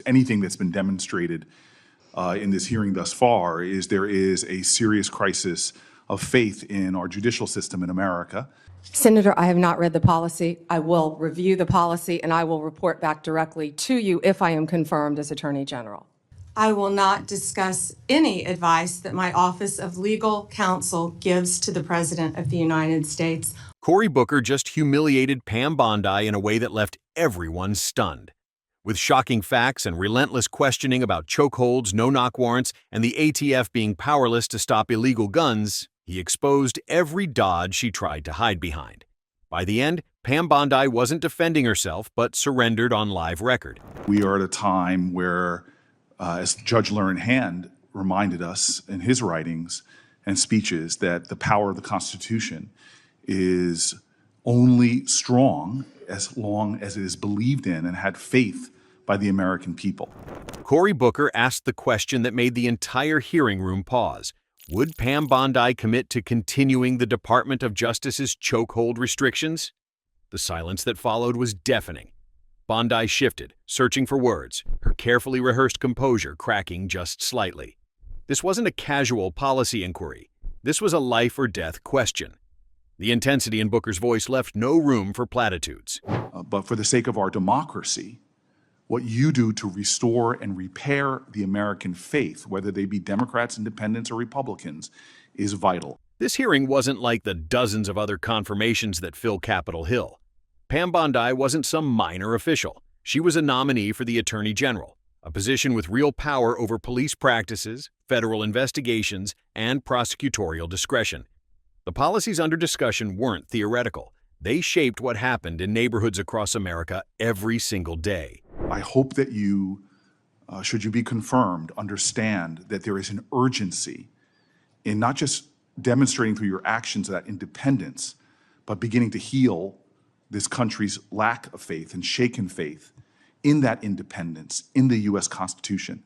anything that's been demonstrated in this hearing thus far, is there is a serious crisis of faith in our judicial system in America. Senator, I have not read the policy. I will review the policy, and I will report back directly to you if I am confirmed as Attorney General. I will not discuss any advice that my Office of Legal Counsel gives to the President of the United States. Cory Booker just humiliated Pam Bondi in a way that left everyone stunned. With shocking facts and relentless questioning about chokeholds, no-knock warrants, and the ATF being powerless to stop illegal guns, he exposed every dodge she tried to hide behind. By the end, Pam Bondi wasn't defending herself, but surrendered on live record. We are at a time where, as Judge Learned Hand reminded us in his writings and speeches, that the power of the Constitution is only strong as long as it is believed in and had faith by the American people. Cory Booker asked the question that made the entire hearing room pause. Would Pam Bondi commit to continuing the Department of Justice's chokehold restrictions? The silence that followed was deafening. Bondi shifted, searching for words, her carefully rehearsed composure cracking just slightly. This wasn't a casual policy inquiry. This was a life or death question. The intensity in Booker's voice left no room for platitudes. But for the sake of our democracy, what you do to restore and repair the American faith, whether they be Democrats, Independents, or Republicans, is vital. This hearing wasn't like the dozens of other confirmations that fill Capitol Hill. Pam Bondi wasn't some minor official. She was a nominee for the Attorney General, a position with real power over police practices, federal investigations, and prosecutorial discretion. The policies under discussion weren't theoretical. They shaped what happened in neighborhoods across America every single day. I hope that you, should you be confirmed, understand that there is an urgency in not just demonstrating through your actions that independence, but beginning to heal this country's lack of faith and shaken faith in that independence, in the U.S. Constitution.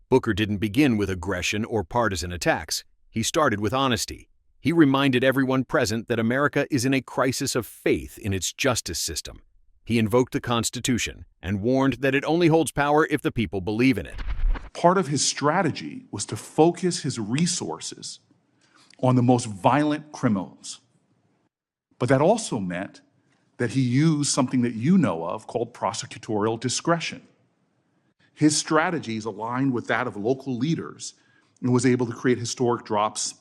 Booker didn't begin with aggression or partisan attacks. He started with honesty. He reminded everyone present that America is in a crisis of faith in its justice system. He invoked the Constitution and warned that it only holds power if the people believe in it. Part of his strategy was to focus his resources on the most violent criminals. But that also meant that he used something that you know of called prosecutorial discretion. His strategies aligned with that of local leaders and was able to create historic drops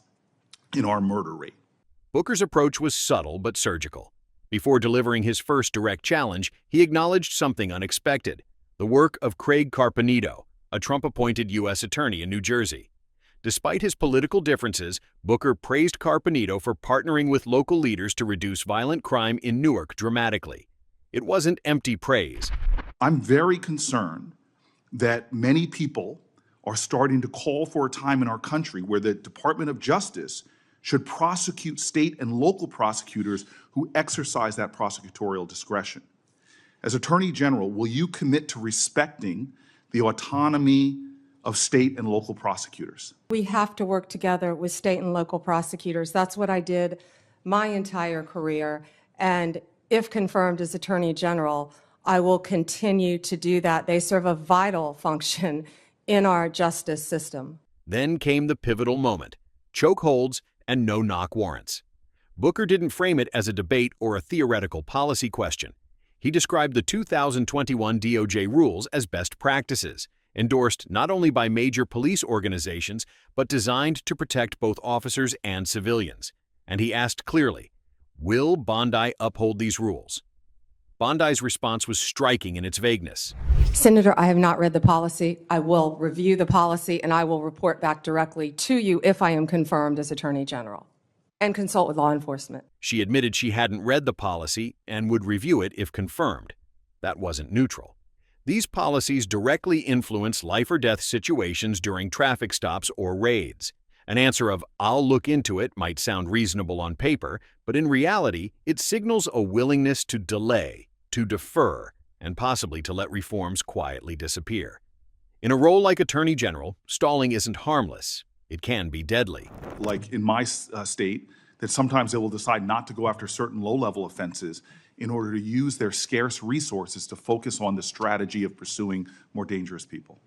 in our murder rate. Booker's approach was subtle but surgical. Before delivering his first direct challenge, he acknowledged something unexpected: the work of Craig Carpenito, a Trump-appointed U.S. attorney in New Jersey. Despite his political differences, Booker praised Carpenito for partnering with local leaders to reduce violent crime in Newark dramatically. It wasn't empty praise. I'm very concerned that many people are starting to call for a time in our country where the Department of Justice should prosecute state and local prosecutors who exercise that prosecutorial discretion. As Attorney General, will you commit to respecting the autonomy of state and local prosecutors? We have to work together with state and local prosecutors. That's what I did my entire career. And if confirmed as Attorney General, I will continue to do that. They serve a vital function in our justice system. Then came the pivotal moment: chokeholds and no-knock warrants. Booker didn't frame it as a debate or a theoretical policy question. He described the 2021 DOJ rules as best practices, endorsed not only by major police organizations, but designed to protect both officers and civilians. And he asked clearly, will Bondi uphold these rules? Bondi's response was striking in its vagueness. Senator, I have not read the policy. I will review the policy, and I will report back directly to you if I am confirmed as Attorney General, and consult with law enforcement. She admitted she hadn't read the policy and would review it if confirmed. That wasn't neutral. These policies directly influence life or death situations during traffic stops or raids. An answer of, "I'll look into it," might sound reasonable on paper, but in reality, it signals a willingness to delay, to defer, and possibly to let reforms quietly disappear. In a role like Attorney General, stalling isn't harmless. It can be deadly. Like in my state, that sometimes they will decide not to go after certain low-level offenses in order to use their scarce resources to focus on the strategy of pursuing more dangerous people.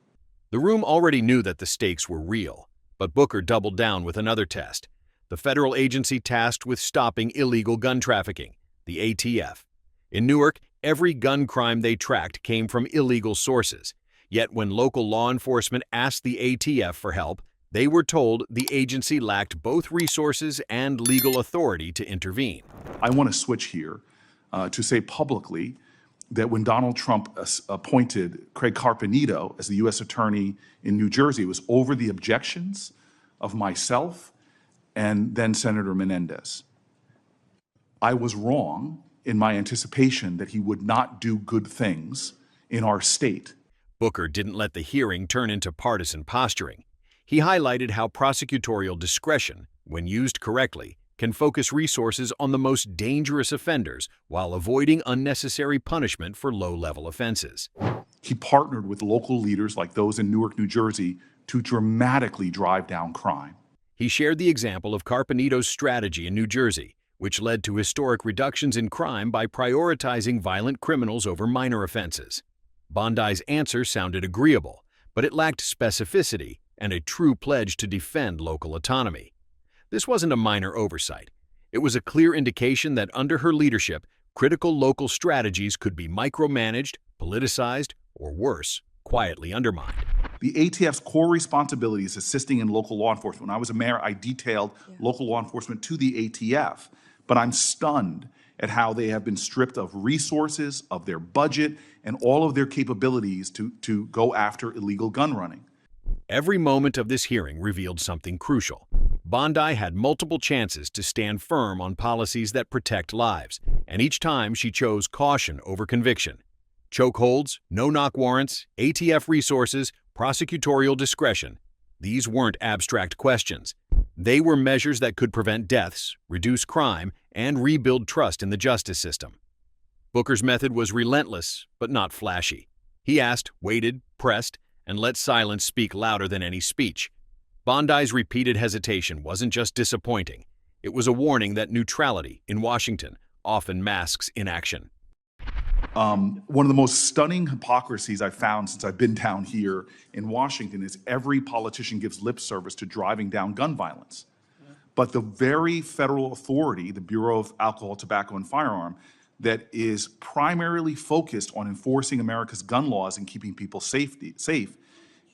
The room already knew that the stakes were real, but Booker doubled down with another test: the federal agency tasked with stopping illegal gun trafficking, the ATF. In Newark, every gun crime they tracked came from illegal sources. Yet when local law enforcement asked the ATF for help, they were told the agency lacked both resources and legal authority to intervene. I want to switch here to say publicly that when Donald Trump appointed Craig Carpenito as the U.S. Attorney in New Jersey, it was over the objections of myself and then Senator Menendez. I was wrong in my anticipation that he would not do good things in our state. Booker didn't let the hearing turn into partisan posturing. He highlighted how prosecutorial discretion, when used correctly, can focus resources on the most dangerous offenders while avoiding unnecessary punishment for low-level offenses. He partnered with local leaders like those in Newark, New Jersey, to dramatically drive down crime. He shared the example of Carpenito's strategy in New Jersey, which led to historic reductions in crime by prioritizing violent criminals over minor offenses. Bondi's answer sounded agreeable, but it lacked specificity and a true pledge to defend local autonomy. This wasn't a minor oversight. It was a clear indication that under her leadership, critical local strategies could be micromanaged, politicized, or worse, quietly undermined. The ATF's core responsibility is assisting in local law enforcement. When I was a mayor, I detailed local law enforcement to the ATF, but I'm stunned at how they have been stripped of resources, of their budget, and all of their capabilities to go after illegal gun running. Every moment of this hearing revealed something crucial. Bondi had multiple chances to stand firm on policies that protect lives, and each time she chose caution over conviction. Chokeholds, no-knock warrants, ATF resources, prosecutorial discretion. These weren't abstract questions. They were measures that could prevent deaths, reduce crime, and rebuild trust in the justice system. Booker's method was relentless, but not flashy. He asked, waited, pressed, and let silence speak louder than any speech. Bondi's repeated hesitation wasn't just disappointing. It was a warning that neutrality in Washington often masks inaction. One of the most stunning hypocrisies I've found since I've been down here in Washington is every politician gives lip service to driving down gun violence. But the very federal authority, the Bureau of Alcohol, Tobacco, and Firearm, that is primarily focused on enforcing America's gun laws and keeping people safe,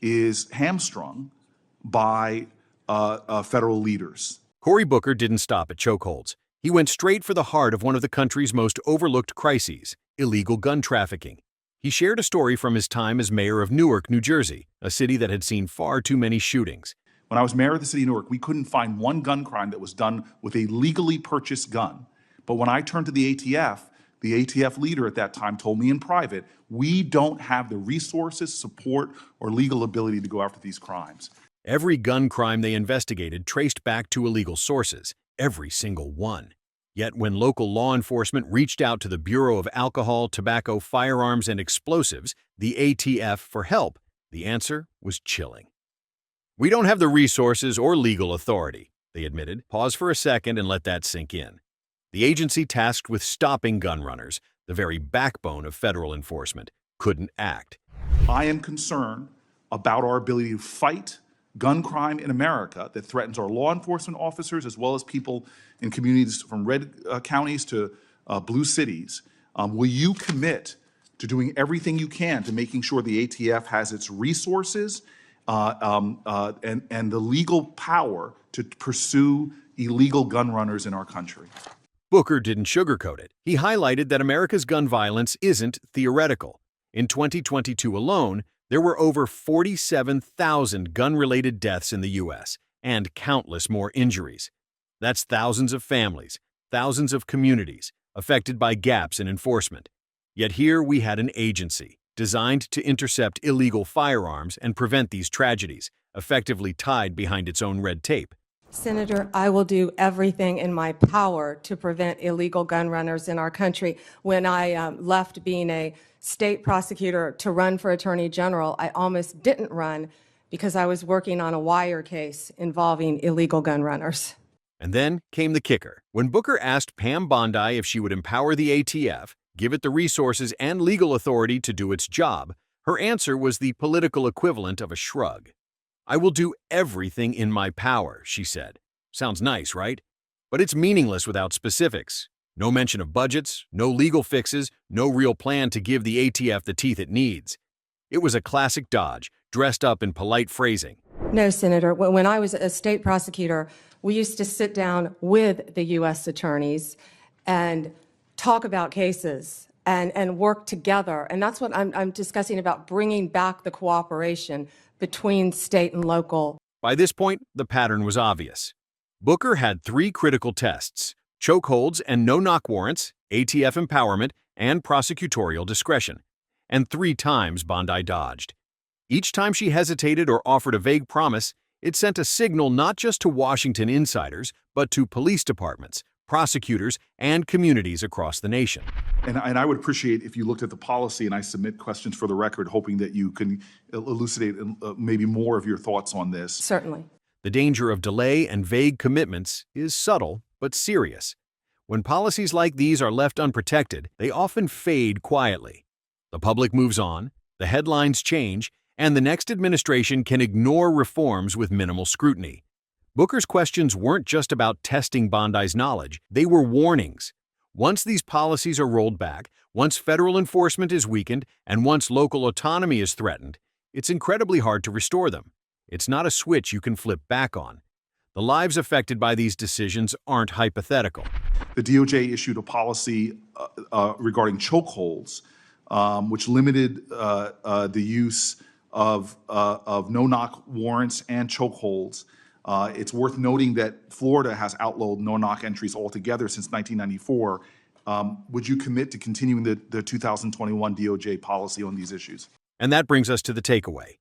is hamstrung by federal leaders. Cory Booker didn't stop at chokeholds. He went straight for the heart of one of the country's most overlooked crises: illegal gun trafficking. He shared a story from his time as mayor of Newark, New Jersey, a city that had seen far too many shootings. When I was mayor of the city of Newark, we couldn't find one gun crime that was done with a legally purchased gun. But when I turned to the ATF leader at that time told me in private, we don't have the resources, support, or legal ability to go after these crimes. Every gun crime they investigated traced back to illegal sources, every single one. Yet when local law enforcement reached out to the Bureau of Alcohol, Tobacco, Firearms, and Explosives, the ATF, for help, the answer was chilling. "We don't have the resources or legal authority," they admitted. Pause for a second and let that sink in. The agency tasked with stopping gun runners, the very backbone of federal enforcement, couldn't act. I am concerned about our ability to fight gun crime in America that threatens our law enforcement officers as well as people in communities from red counties to blue cities. Will you commit to doing everything you can to making sure the ATF has its resources and the legal power to pursue illegal gun runners in our country? Booker didn't sugarcoat it. He highlighted that America's gun violence isn't theoretical. In 2022 alone, there were over 47,000 gun-related deaths in the U.S. and countless more injuries. That's thousands of families, thousands of communities affected by gaps in enforcement. Yet here we had an agency designed to intercept illegal firearms and prevent these tragedies, effectively tied behind its own red tape. Senator, I will do everything in my power to prevent illegal gun runners in our country. When I left being a state prosecutor to run for Attorney General, I almost didn't run because I was working on a wire case involving illegal gun runners. And then came the kicker. When Booker asked Pam Bondi if she would empower the ATF, give it the resources and legal authority to do its job, her answer was the political equivalent of a shrug. "I will do everything in my power," she said. Sounds nice, right? But it's meaningless without specifics. No mention of budgets, no legal fixes, no real plan to give the ATF the teeth it needs. It was a classic dodge, dressed up in polite phrasing. No, Senator. When I was a state prosecutor, we used to sit down with the U.S. attorneys and talk about cases and work together. And that's what I'm discussing about bringing back the cooperation between state and local. By this point, the pattern was obvious. Booker had 3 critical tests: chokeholds and no-knock warrants, ATF empowerment, and prosecutorial discretion. And 3 times Bondi dodged. Each time she hesitated or offered a vague promise, it sent a signal not just to Washington insiders, but to police departments, prosecutors, and communities across the nation. And I would appreciate if you looked at the policy, and I submit questions for the record, hoping that you can elucidate maybe more of your thoughts on this. Certainly. The danger of delay and vague commitments is subtle but serious. When policies like these are left unprotected, they often fade quietly. The public moves on, the headlines change, and the next administration can ignore reforms with minimal scrutiny. Booker's questions weren't just about testing Bondi's knowledge, they were warnings. Once these policies are rolled back, once federal enforcement is weakened, and once local autonomy is threatened, it's incredibly hard to restore them. It's not a switch you can flip back on. The lives affected by these decisions aren't hypothetical. The DOJ issued a policy regarding chokeholds, which limited the use of no-knock warrants and chokeholds. It's worth noting that Florida has outlawed no-knock entries altogether since 1994. Would you commit to continuing the 2021 DOJ policy on these issues? And that brings us to the takeaway.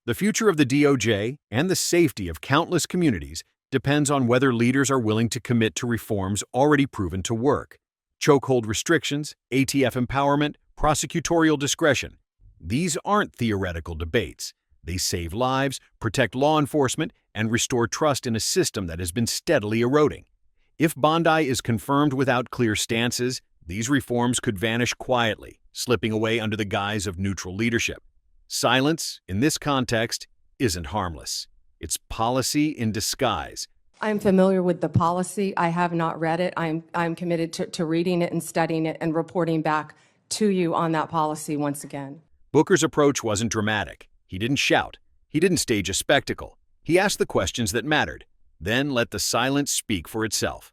The future of the DOJ and the safety of countless communities depends on whether leaders are willing to commit to reforms already proven to work. Chokehold restrictions, ATF empowerment, prosecutorial discretion. These aren't theoretical debates. They save lives, protect law enforcement, and restore trust in a system that has been steadily eroding. If Bondi is confirmed without clear stances, these reforms could vanish quietly, slipping away under the guise of neutral leadership. Silence, in this context, isn't harmless. It's policy in disguise. I'm familiar with the policy. I have not read it. I'm committed to reading it and studying it and reporting back to you on that policy once again. Booker's approach wasn't dramatic. He didn't shout. He didn't stage a spectacle. He asked the questions that mattered, then let the silence speak for itself.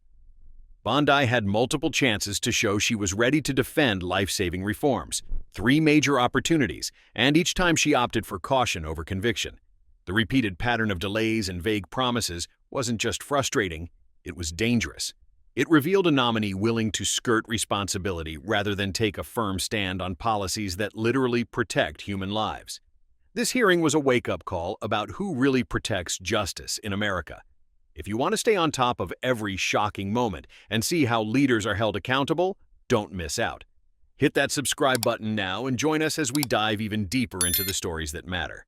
Bondi had multiple chances to show she was ready to defend life-saving reforms, 3 major opportunities, and each time she opted for caution over conviction. The repeated pattern of delays and vague promises wasn't just frustrating, it was dangerous. It revealed a nominee willing to skirt responsibility rather than take a firm stand on policies that literally protect human lives. This hearing was a wake-up call about who really protects justice in America. If you want to stay on top of every shocking moment and see how leaders are held accountable, don't miss out. Hit that subscribe button now and join us as we dive even deeper into the stories that matter.